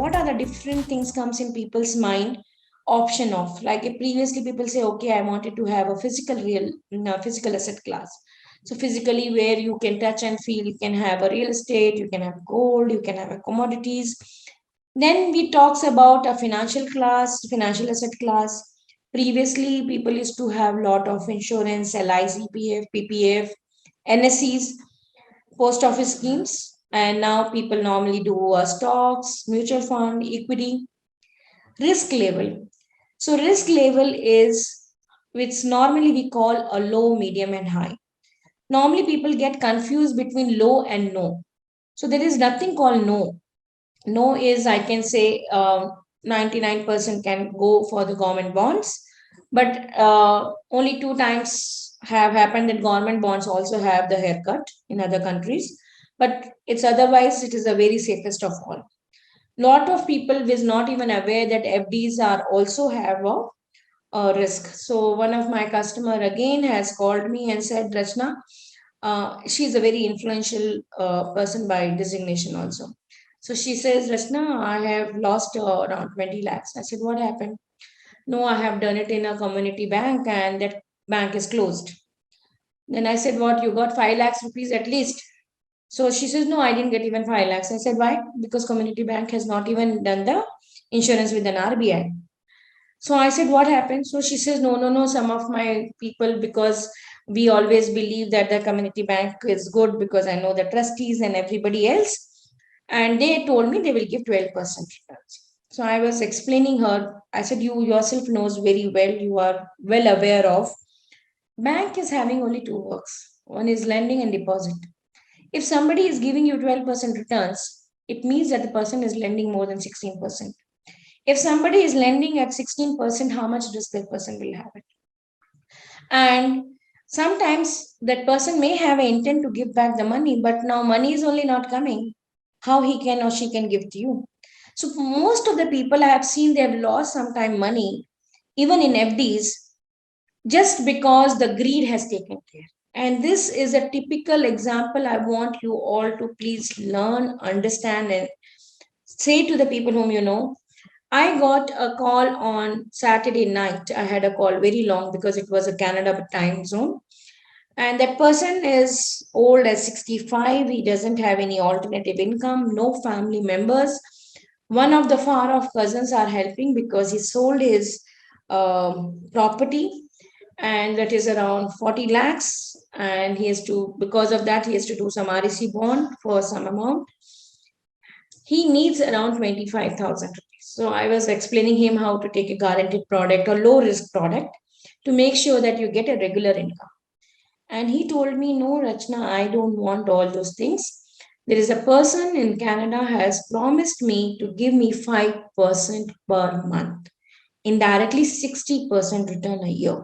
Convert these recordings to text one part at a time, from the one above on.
what are the different things comes in people's mind? Option of, like previously people say, okay, I wanted to have a physical asset class. So physically, where you can touch and feel, you can have a real estate, you can have gold, you can have a commodities. Then we talks about a financial asset class. Previously, people used to have lot of insurance, LIC, PF, PPF, NSEs, post office schemes, and now people normally do stocks, mutual fund, equity. Risk level. So risk level is which normally we call a low, medium, and high. Normally people get confused between low and no. So there is nothing called no. No is, I can say, 99% can go for the government bonds, but only two times have happened that government bonds also have the haircut in other countries. But it's otherwise, it is the very safest of all. Lot of people is not even aware that FDs are also have a risk. So one of my customer again has called me and said, Rachna, she's a very influential person by designation also. So she says, Rachna, I have lost around 20 lakhs. I said, what happened? No, I have done it in a community bank and that bank is closed. Then I said, what, you got 5 lakhs rupees at least? So she says, no, I didn't get even 5 lakhs. I said, why? Because community bank has not even done the insurance with an RBI. So I said, what happened? So she says, no, no, no, some of my people, because we always believe that the community bank is good because I know the trustees and everybody else. And they told me they will give 12% returns. So I was explaining her, I said, you yourself knows very well, you are well aware of. Bank is having only two works. One is lending and deposit. If somebody is giving you 12% returns, it means that the person is lending more than 16%. If somebody is lending at 16%, how much risk that person will have it? And sometimes that person may have an intent to give back the money, but now money is only not coming. How he can or she can give to you? So most of the people I have seen, they have lost sometime money, even in FDs, just because the greed has taken care. And this is a typical example. I want you all to please learn, understand, and say to the people whom you know. I got a call on Saturday night. I had a call very long because it was a Canada time zone. And that person is old as 65. He doesn't have any alternative income, no family members. One of the far off cousins are helping because he sold his property, and that is around 40 lakhs. And he has to, because of that, he has to do some REC bond for some amount. He needs around 25,000 rupees. So I was explaining him how to take a guaranteed product or low risk product to make sure that you get a regular income. And he told me, no, Rachna, I don't want all those things. There is a person in Canada has promised me to give me 5% per month, indirectly 60% return a year.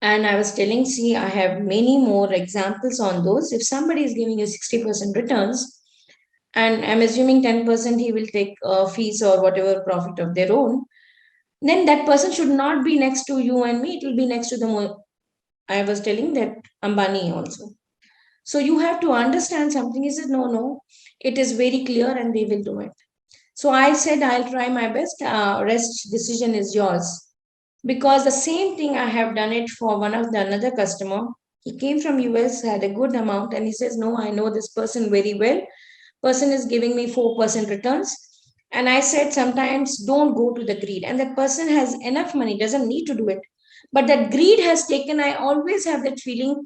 And I was telling, see, I have many more examples on those. If somebody is giving you 60% returns, and I'm assuming 10% he will take fees or whatever profit of their own, then that person should not be next to you and me. It will be next to the, I was telling that Ambani also. So you have to understand something. He said, no, no, it is very clear and they will do it. So I said, I'll try my best. Rest decision is yours. Because the same thing I have done it for one of the another customer. He came from US, had a good amount, and he says, no, I know this person very well. Person is giving me 4% returns. And I said, sometimes don't go to the greed. And that person has enough money, doesn't need to do it. But that greed has taken, I always have that feeling,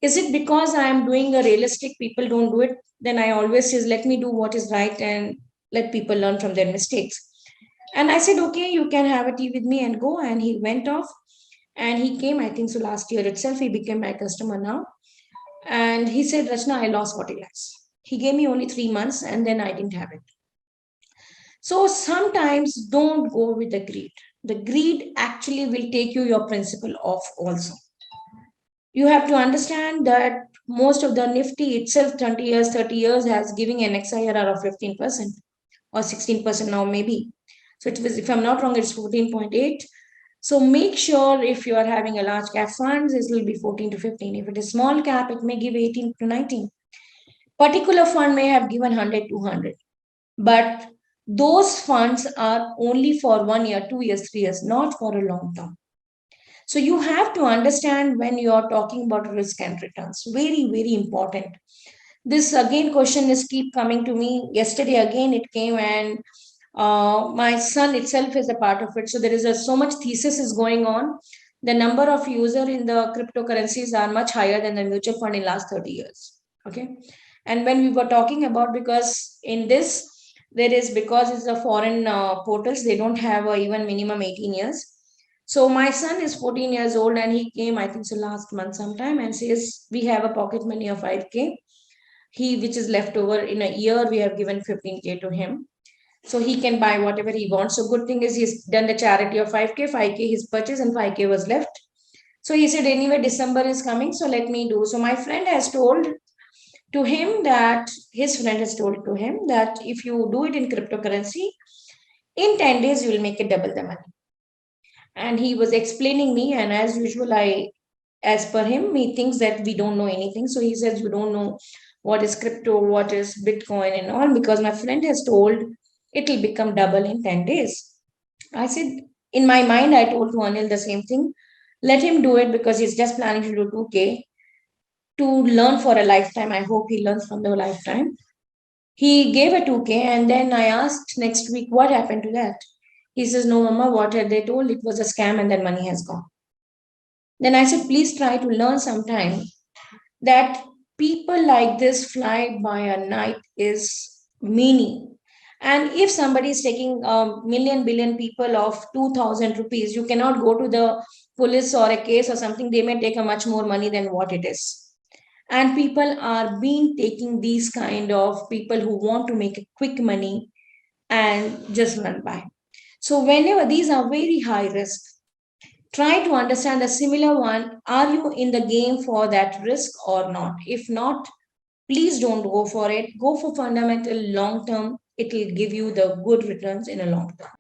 is it because I am doing a realistic, people don't do it? Then I always says, let me do what is right and let people learn from their mistakes. And I said, okay, you can have a tea with me and go. And he went off and he came, I think so last year itself, he became my customer now. And he said, Rachna, I lost 40 lakhs. He gave me only 3 months and then I didn't have it. So sometimes don't go with the greed. The greed actually will take you your principle off also. You have to understand that most of the Nifty itself, 20 years, 30 years, has giving an XIRR of 15% or 16% now maybe. So it was, if I'm not wrong, it's 14.8. So make sure if you are having a large cap funds, it will be 14 to 15. If it is small cap, it may give 18 to 19. Particular fund may have given 100, 200. But those funds are only for 1 year, 2 years, 3 years, not for a long term. So you have to understand when you are talking about risk and returns. Very, very important. This again question is keep coming to me. Yesterday again it came, and my son itself is a part of it. So there is so much thesis is going on. The number of user in the cryptocurrencies are much higher than the mutual fund in last 30 years. Okay. And when we were talking about, because in this, there is, because it's a foreign portals, they don't have even minimum 18 years. So my son is 14 years old, and he came, I think so last month sometime, and says, we have a pocket money of 5K. He, which is left over in a year, we have given 15K to him. So he can buy whatever he wants. So good thing is he's done the charity of 5K, 5K his purchase, and 5K was left. So he said, anyway, December is coming, so let me do. So my friend has told to him that his friend has told to him that if you do it in cryptocurrency, in 10 days you will make it double the money. And he was explaining me, and as usual, as per him, he thinks that we don't know anything. So he says, you don't know what is crypto, what is Bitcoin, and all, because my friend has told it will become double in 10 days. I said, in my mind, I told to Anil the same thing. Let him do it because he's just planning to do 2K to learn for a lifetime. I hope he learns from the lifetime. He gave a 2K, and then I asked next week, what happened to that? He says, no, Mama, what had they told? It was a scam, and then money has gone. Then I said, please try to learn sometime that people like this fly by a night is meaning. And if somebody is taking a million billion people of 2,000 rupees, you cannot go to the police or a case or something. They may take a much more money than what it is. And people are being taking these kind of people who want to make a quick money and just run by. So whenever these are very high risk, try to understand a similar one. Are you in the game for that risk or not? If not, please don't go for it. Go for fundamental long term. It will give you the good returns in a long term.